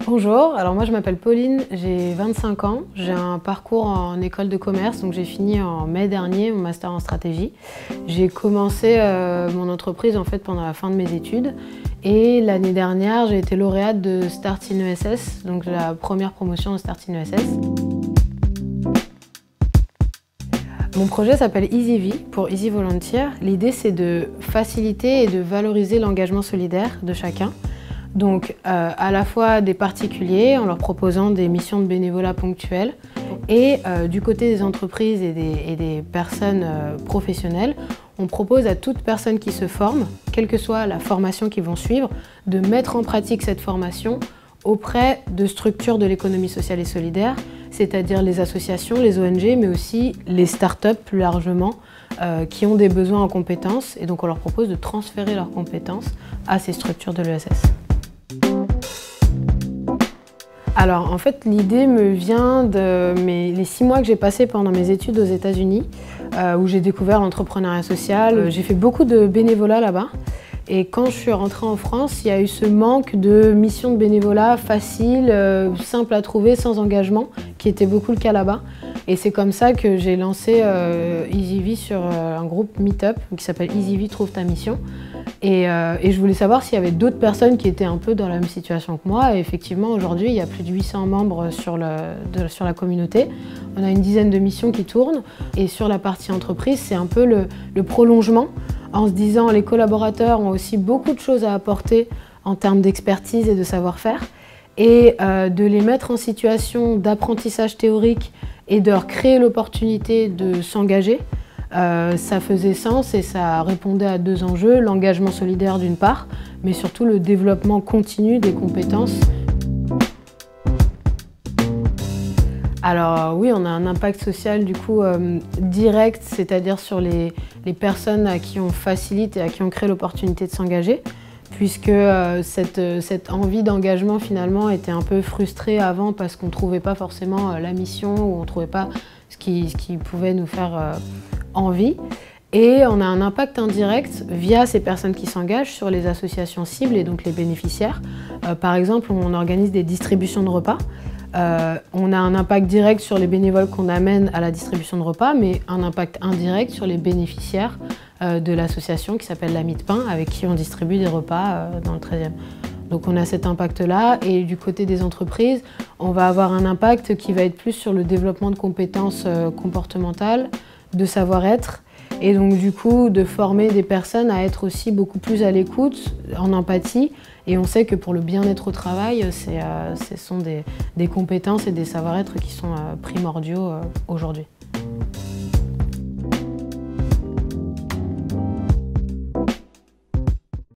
Bonjour, alors moi je m'appelle Pauline, j'ai 25 ans, j'ai un parcours en école de commerce, donc j'ai fini en mai dernier mon master en stratégie. J'ai commencé mon entreprise en fait pendant la fin de mes études et l'année dernière j'ai été lauréate de Start in ESS, donc la première promotion de Start in ESS. Mon projet s'appelle EasyV pour Easy Volunteer. L'idée c'est de faciliter et de valoriser l'engagement solidaire de chacun. Donc à la fois des particuliers en leur proposant des missions de bénévolat ponctuelles et du côté des entreprises et des personnes professionnelles, on propose à toute personne qui se forme, quelle que soit la formation qu'ils vont suivre, de mettre en pratique cette formation auprès de structures de l'économie sociale et solidaire, c'est-à-dire les associations, les ONG, mais aussi les startups plus largement, qui ont des besoins en compétences. Et donc on leur propose de transférer leurs compétences à ces structures de l'ESS. Alors en fait l'idée me vient de les 6 mois que j'ai passés pendant mes études aux États-Unis, où j'ai découvert l'entrepreneuriat social. J'ai fait beaucoup de bénévolat là-bas. Et quand je suis rentrée en France, il y a eu ce manque de missions de bénévolat faciles, simples à trouver, sans engagement, qui était beaucoup le cas là-bas. Et c'est comme ça que j'ai lancé EasyV sur un groupe Meetup qui s'appelle EasyV Trouve ta mission. Et je voulais savoir s'il y avait d'autres personnes qui étaient un peu dans la même situation que moi. Et effectivement, aujourd'hui, il y a plus de 800 membres sur la communauté. On a une dizaine de missions qui tournent. Et sur la partie entreprise, c'est un peu le prolongement, en se disant les collaborateurs ont aussi beaucoup de choses à apporter en termes d'expertise et de savoir-faire. Et de les mettre en situation d'apprentissage théorique et de leur créer l'opportunité de s'engager. Ça faisait sens et ça répondait à 2 enjeux, l'engagement solidaire d'une part, mais surtout le développement continu des compétences. Alors oui, on a un impact social du coup direct, c'est-à-dire sur les personnes à qui on facilite et à qui on crée l'opportunité de s'engager, puisque cette envie d'engagement finalement était un peu frustrée avant parce qu'on ne trouvait pas forcément la mission ou on ne trouvait pas ce qui pouvait nous faire envie. Et on a un impact indirect via ces personnes qui s'engagent sur les associations cibles et donc les bénéficiaires. Par exemple, on organise des distributions de repas. On a un impact direct sur les bénévoles qu'on amène à la distribution de repas, mais un impact indirect sur les bénéficiaires de l'association qui s'appelle l'Ami de Pain, avec qui on distribue des repas dans le 13e. Donc on a cet impact-là, et du côté des entreprises, on va avoir un impact qui va être plus sur le développement de compétences comportementales, de savoir-être, et donc du coup de former des personnes à être aussi beaucoup plus à l'écoute, en empathie. Et on sait que pour le bien-être au travail, ce sont des compétences et des savoir-être qui sont primordiaux aujourd'hui.